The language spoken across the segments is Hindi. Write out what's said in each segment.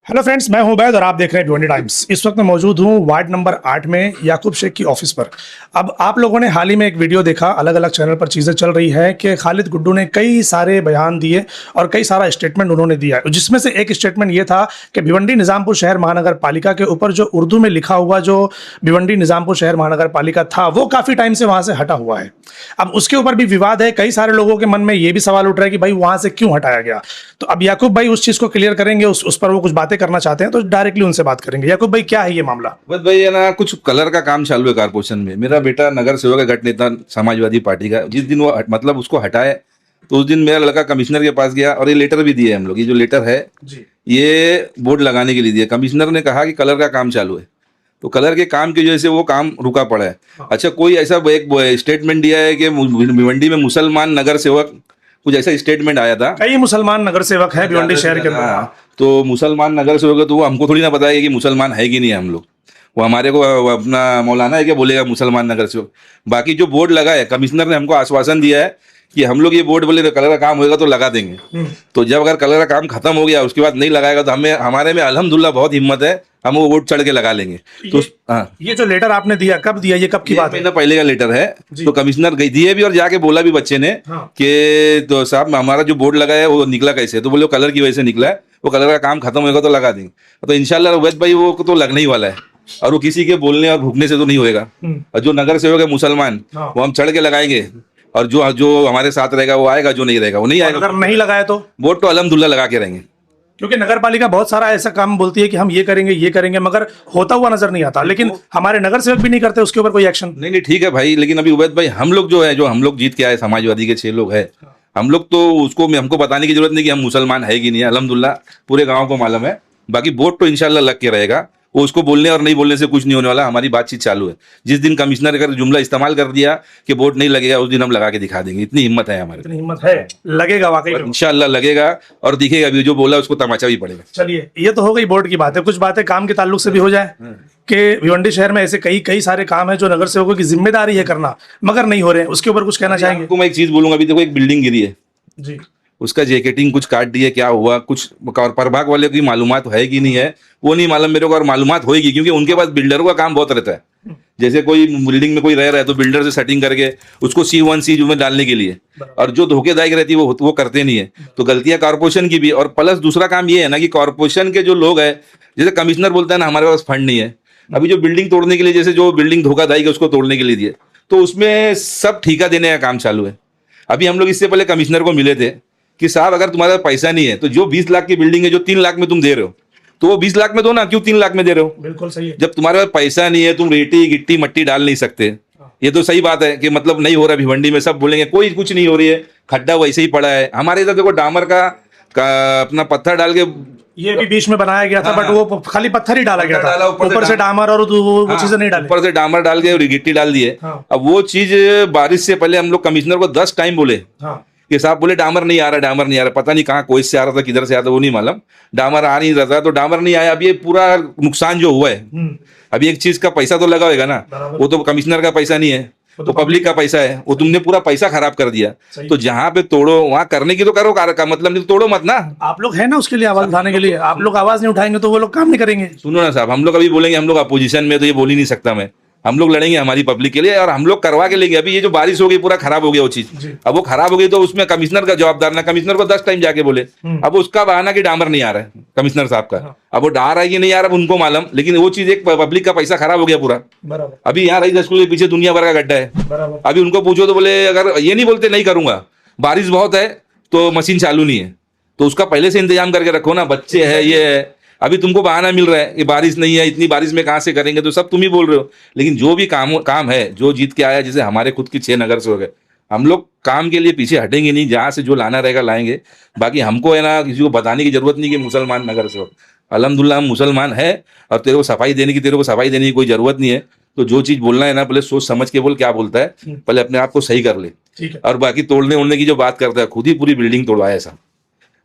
हेलो फ्रेंड्स, मैं हूं उबैद और आप देख रहे हैं भिवंडी टाइम्स। इस वक्त मैं मौजूद हूं वार्ड नंबर 8 में याकूब शेख की ऑफिस पर। अब आप लोगों ने हाल ही में एक वीडियो देखा, अलग अलग चैनल पर चीज़ें चल रही है कि खालिद गुड्डू ने कई सारे बयान दिए और कई सारा स्टेटमेंट उन्होंने दिया है, जिसमें से एक स्टेटमेंट ये था कि भिवंडी निज़ामपुर शहर महानगर पालिका के ऊपर जो उर्दू में लिखा हुआ जो भिवंडी निज़ामपुर शहर महानगर पालिका था वो काफ़ी टाइम से वहाँ से हटा हुआ है। अब उसके ऊपर भी विवाद है, कई सारे लोगों के मन में ये भी सवाल उठ रहा है कि भाई वहाँ से क्यों हटाया गया। तो अब याकूब भाई उस चीज़ को क्लियर करेंगे, उस पर वो कुछ बातें करना चाहते हैं, तो डायरेक्टली उनसे बात करेंगे। याकूब भाई, क्या है ये मामला? बस भाई है ना, कुछ कलर का काम चालू है कारपोरेशन में। मेरा बेटा नगर सेवक है, गठ नेता समाजवादी पार्टी का। जिस दिन वो मतलब उसको हटाए तो उस दिन मेरा लड़का कमिश्नर के पास गया और ये लेटर भी दिए हम लोग। ये जो लेटर है जी। ये बोर्ड लगाने के लिए दिया। कमिश्नर ने कहा कि कलर का काम चालू है, तो कलर के काम की वजह से वो काम रुका पड़ा है। अच्छा, कोई ऐसा एक स्टेटमेंट दिया है कि भिवंडी में मुसलमान नगर सेवक, कुछ ऐसा स्टेटमेंट आया था। कई मुसलमान नगर सेवक है भिवंडी शहर के अंदर। हाँ, तो मुसलमान नगर सेवक है, तो वो हमको थोड़ी ना बताया कि मुसलमान है कि नहीं है। हम लोग वो हमारे को अपना मौलाना है क्या बोलेगा मुसलमान नगर सेवक। बाकी जो बोर्ड लगा है, कमिश्नर ने हमको आश्वासन दिया है कि हम लोग ये बोर्ड बोले कलर का काम होएगा तो लगा देंगे। तो जब अगर कलर का काम खत्म हो गया उसके बाद नहीं लगाएगा तो हमें हमारे में अल्हम्दुलिल्लाह बहुत हिम्मत है, हम वो बोर्ड चढ़ के लगा लेंगे। तो हाँ, ये जो लेटर आपने दिया कब दिया, ये कब की बात है? महीना पहले का लेटर है। तो कमिश्नर गई दिए भी और जाके बोला भी बच्चे ने कि तो साहब हमारा जो बोर्ड लगा है वो निकला कैसे, तो बोले कलर की वजह से निकला है, वो कलर का काम खत्म होगा तो लगा देंगे। तो इंशाल्लाह उवैद भाई वो तो लगने ही वाला है, और वो किसी के बोलने और भूखने से तो नहीं होएगा। और जो नगर सेवक है मुसलमान वो हम चढ़ के लगाएंगे, और जो जो हमारे साथ रहेगा वो आएगा, जो नहीं रहेगा वो नहीं आएगा। अगर नहीं लगाए तो वोट तो अल्हम्दुलिल्लाह लगा के रहेंगे। क्योंकि नगर पालिका बहुत सारा ऐसा काम बोलती है कि हम ये करेंगे, मगर होता हुआ नजर नहीं आता। लेकिन हमारे नगर सेवक भी नहीं करते उसके ऊपर कोई एक्शन। नहीं ठीक है भाई, लेकिन अभी उवैद भाई हम लोग जो है, जो हम लोग जीत के आए समाजवादी के 6 लोग है, हम लोग तो उसको हमको बताने की जरूरत नहीं कि हम मुसलमान है कि नहीं है। अल्हम्दुलिल्लाह पूरे गांव को मालूम है। बाकी वोट तो इंशाल्लाह लग के रहेगा, वो उसको बोलने और नहीं बोलने से कुछ नहीं होने वाला। हमारी बातचीत चालू है। जिस दिन कमिश्नर अगर जुमला इस्तेमाल कर दिया कि वोट नहीं लगेगा, उस दिन हम लगा के दिखा देंगे। इतनी हिम्मत है हमारे। इतनी हिम्मत है, लगेगा वाकई में। इंशाल्लाह लगेगा और दिखेगा भी, जो बोला उसको तमाचा भी पड़ेगा। चलिए, ये तो हो गई बोर्ड की बात है। कुछ बातें काम के ताल्लुक से भी हो जाए कि भिवंडी शहर में ऐसे कई कई सारे काम है जो नगर सेवकों की जिम्मेदारी है करना, मगर नहीं हो रहे हैं। उसके ऊपर कुछ कहना चाहेंगे? आपको मैं एक चीज बोलूंगा, अभी देखो एक बिल्डिंग गिरी है जी। उसका जैकेटिंग कुछ काट दिए, क्या हुआ कुछ और प्रभाग वाले की मालूमात है कि नहीं है वो नहीं मालूम मेरे को, और मालूमात होगी क्योंकि उनके पास बिल्डरों का काम बहुत रहता है। जैसे कोई बिल्डिंग में कोई रह रहा है तो बिल्डर से सेटिंग करके उसको C1 C2 में डालने के लिए, और जो धोखेदायक रहती है वो करते नहीं है। तो गलतियां कारपोरेशन की भी। और प्लस दूसरा काम ये है ना कि कारपोरेशन के जो लोग है, जैसे कमिश्नर बोलता है ना हमारे पास फंड नहीं है, अभी जो बिल्डिंग तोड़ने के लिए, जैसे जो बिल्डिंग धोखाधड़ी के उसको तोड़ने के लिए दिए, तो उसमें सब ठेका देने का काम चालू है। अभी हम लोग इससे पहले कमिश्नर को मिले थे कि साहब अगर तुम्हारे पास पैसा नहीं है तो जो 20 लाख की बिल्डिंग है जो 3 लाख में तुम दे रहे हो, तो वो 20 लाख में दो ना, क्यों 3 लाख में दे रहे हो? बिल्कुल सही है। जब तुम्हारे पास पैसा नहीं है, तुम रेती गिट्टी मट्टी डाल नहीं सकते। ये तो सही बात है कि मतलब नहीं हो रहा भिवंडी में, सब बोलेंगे कोई कुछ नहीं हो रही है, खड्डा वैसे ही पड़ा है। हमारे इधर देखो डामर का अपना पत्थर डाल के ये भी बीच में बनाया गया था, बट वो खाली पत्थर ही डाला गया था, ऊपर से डामर और वो चीजें नहीं डाली। ऊपर से डामर डाल के और गिट्टी डाल दिए। अब वो चीज बारिश से पहले हम लोग कमिश्नर को 10 टाइम बोले कि साहब बोले डामर नहीं आ रहा, डामर नहीं आ रहा। पता नहीं कहाँ कोई से आ रहा था, किधर से आ रहा था वो नहीं मालूम, डामर आ नहीं रहा था, तो डामर नहीं आया। अब ये पूरा नुकसान जो हुआ है, अभी एक चीज का पैसा तो लगा होगा ना, वो तो कमिश्नर का पैसा नहीं है, तो पब्लिक का पैसा है। वो तुमने पूरा पैसा खराब कर दिया। तो जहाँ पे तोड़ो वहां करने की तो करो, का मतलब नहीं तो तोड़ो मत ना। आप लोग है ना उसके लिए आवाज उठाने के लिए। आप लोग आवाज नहीं उठाएंगे तो वो लोग काम नहीं करेंगे। सुनो ना साहब, हम लोग अभी बोलेंगे हम लोग अपोजिशन में, तो ये बोल ही नहीं सकता मैं। हम लोग लड़ेंगे हमारी पब्लिक के लिए और हम लोग करवा के लेंगे। अभी ये जो बारिश हो गई पूरा खराब हो गया वो चीज, अब वो खराब हो गई तो उसमें कमिश्नर का जवाबदार ना। कमिश्नर को 10 टाइम जाके बोले, अब उसका बहाना कि डामर नहीं आ रहा है कमिश्नर साहब का। अब वो डा रहा है कि नहीं आ रहा उनको मालूम, लेकिन वो चीज एक पब्लिक का पैसा खराब हो गया पूरा। अभी यहाँ रही स्कूल के पीछे दुनिया भर का गड्ढा है। अभी उनको पूछो तो बोले, अगर ये नहीं बोलते नहीं करूंगा, बारिश बहुत है तो मशीन चालू नहीं है, तो उसका पहले से इंतजाम करके रखो ना। बच्चे है ये है, अभी तुमको बहाना मिल रहा है कि बारिश नहीं है, इतनी बारिश में कहाँ से करेंगे, तो सब तुम ही बोल रहे हो। लेकिन जो भी काम है, जो जीत के आया, जैसे हमारे खुद की 6 नगर से हो गए, हम लोग काम के लिए पीछे हटेंगे नहीं, जहाँ से जो लाना रहेगा लाएंगे। बाकी हमको है ना किसी को बताने की जरूरत नहीं कि मुसलमान नगर से हो। अल्हम्दुलिल्लाह हम मुसलमान है, और तेरे को सफाई देने की कोई जरूरत नहीं है। तो जो चीज बोलना है ना, पहले सोच समझ के बोल, क्या बोलता है पहले अपने आप को सही कर ले। और बाकी तोड़ने ओड़ने की जो बात करता है, खुद ही पूरी बिल्डिंग तोड़वाया ऐसा,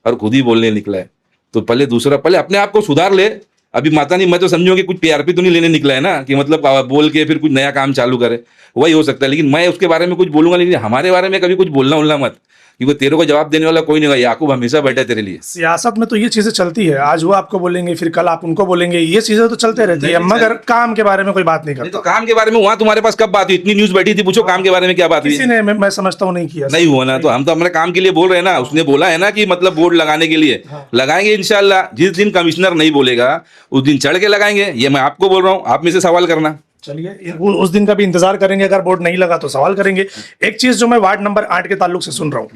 और खुद ही बोलने निकला है। तो पहले अपने आप को सुधार ले। अभी माता नहीं, मैं तो समझूं कि कुछ PRP तो नहीं लेने निकला है ना, कि मतलब बोल के फिर कुछ नया काम चालू करे, वही हो सकता है। लेकिन मैं उसके बारे में कुछ बोलूंगा, लेकिन हमारे बारे में कभी कुछ बोलना मत। क्योंकि तेरे को जवाब देने वाला कोई नहीं होगा, याकूब हमेशा बैठा है तेरे लिए। सियासत में तो ये चीजें चलती है, आज वो आपको बोलेंगे फिर कल आप उनको बोलेंगे, ये चीजें तो चलते रहती है, मगर काम के बारे में कोई बात नहीं नहीं करता। तो काम के बारे में वहां तुम्हारे पास कब बात हुई? इतनी न्यूज बैठी थी, पूछो काम के बारे में क्या बात हुई? किसी ने मैं समझता हूँ नहीं किया। नहीं हुआ ना, तो हम तो अपने काम के लिए बोल रहे हैं ना। उसने बोला है ना कि मतलब बोर्ड लगाने के लिए लगाएंगे इंशाल्लाह। जिस दिन कमिश्नर नहीं बोलेगा उस दिन चढ़ के लगाएंगे, ये मैं आपको बोल रहा हूँ, आप में से सवाल करना। चलिए उस दिन का भी इंतजार करेंगे, अगर बोर्ड नहीं लगा तो सवाल करेंगे। एक चीज जो मैं वार्ड नंबर 8 के ताल्लुक से सुन रहा हूँ,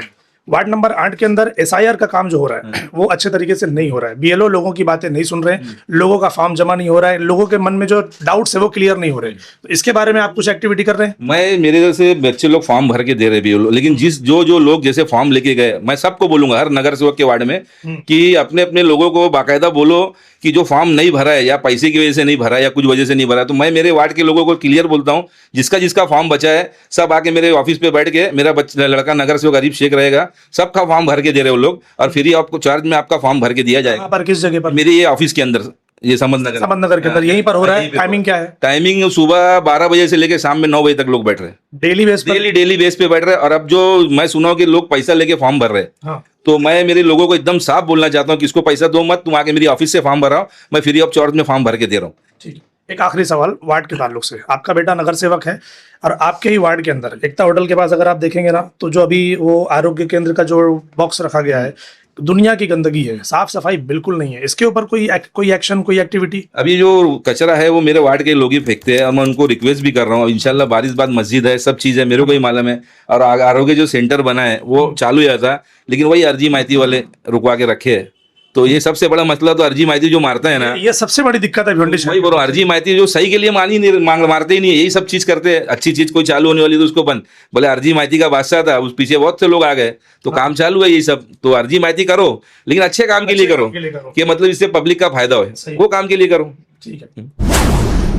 वार्ड नंबर 8 के अंदर SIR का काम जो हो रहा है वो अच्छे तरीके से नहीं हो रहा है। BLO लोगों की बातें नहीं सुन रहे हैं, लोगों का फॉर्म जमा नहीं हो रहा है, लोगों के मन में जो डाउट्स है वो क्लियर नहीं हो रहे। तो इसके बारे में आप कुछ एक्टिविटी कर रहे हैं? मैं मेरे जैसे बच्चे लोग फॉर्म भर के दे रहे भी, लेकिन जो लोग जैसे फॉर्म लेके गए, मैं सबको बोलूंगा हर नगर सेवक के वार्ड में कि अपने अपने लोगों को बाकायदा बोलो कि जो फॉर्म नहीं भरा है या पैसे की वजह से नहीं भरा है या कुछ वजह से नहीं भरा है, तो मैं मेरे वार्ड के लोगों को क्लियर बोलता हूं, जिसका फॉर्म बचा है सब आके मेरे ऑफिस पे बैठ के, मेरा लड़का नगर सेवक अरीफ शेख रहेगा, सबका फॉर्म भर के दे रहे हो लोग, और फ्री आपको चार्ज में आपका फॉर्म भर के दिया जाएगा। पर किस जगह पर? मेरे ये ऑफिस के अंदर, ये समझ नगर के अंदर यहीं पर हो रहा है। टाइमिंग क्या है? टाइमिंग सुबह 12 बजे से लेके शाम में 9 बजे तक लोग बैठ रहे हैं, डेली बेस पर? डेली बेस पे बैठ रहे हैं। और अब जो मैं सुना हूं कि लोग पैसा लेके फॉर्म भर रहे हैं, हाँ। तो मैं मेरे लोगों को एकदम साफ बोलना चाहता हूं कि इसको पैसा दो मत, तुम आके मेरी ऑफिस से फॉर्म भराओ, मैं फ्री ऑफ चार्ज में फॉर्म भर के दे रहा हूँ। ठीक। एक आखिरी सवाल वार्ड के ताल्लुक से, आपका बेटा नगर सेवक है और आपके ही वार्ड के अंदर एकता होटल के पास अगर आप देखेंगे ना, तो जो अभी वो आरोग्य केंद्र का जो बॉक्स रखा गया है, दुनिया की गंदगी है, साफ सफाई बिल्कुल नहीं है। इसके ऊपर कोई एक्शन, कोई एक्टिविटी? अभी जो कचरा है वो मेरे वार्ड के लोग ही फेंकते हैं, और मैं उनको रिक्वेस्ट भी कर रहा हूँ। इंशाल्लाह बारिश बाद मस्जिद है, सब चीज़ है, मेरे को ही मालूम है। और आरोग्य जो सेंटर बना है वो चालू ही था, लेकिन वही अर्जी माइती वाले रुकवा के रखे है। तो ये सबसे बड़ा मसला तो अर्जी माइती जो मारता है ना, ये सबसे बड़ी दिक्कत है भिवंडी वही बोलो, अर्जी माइती जो सही के लिए मारते ही नहीं है, यही सब चीज करते हैं। अच्छी चीज कोई चालू होने वाली तो उसको बंद, बोले अर्जी माइती का बादशाह था, उस पीछे बहुत से लोग आ गए, तो काम चालू है यही सब। तो अर्जी माइती करो, लेकिन अच्छे काम के लिए करो, कि मतलब इससे पब्लिक का फायदा हो, वो काम के लिए करो। ठीक है।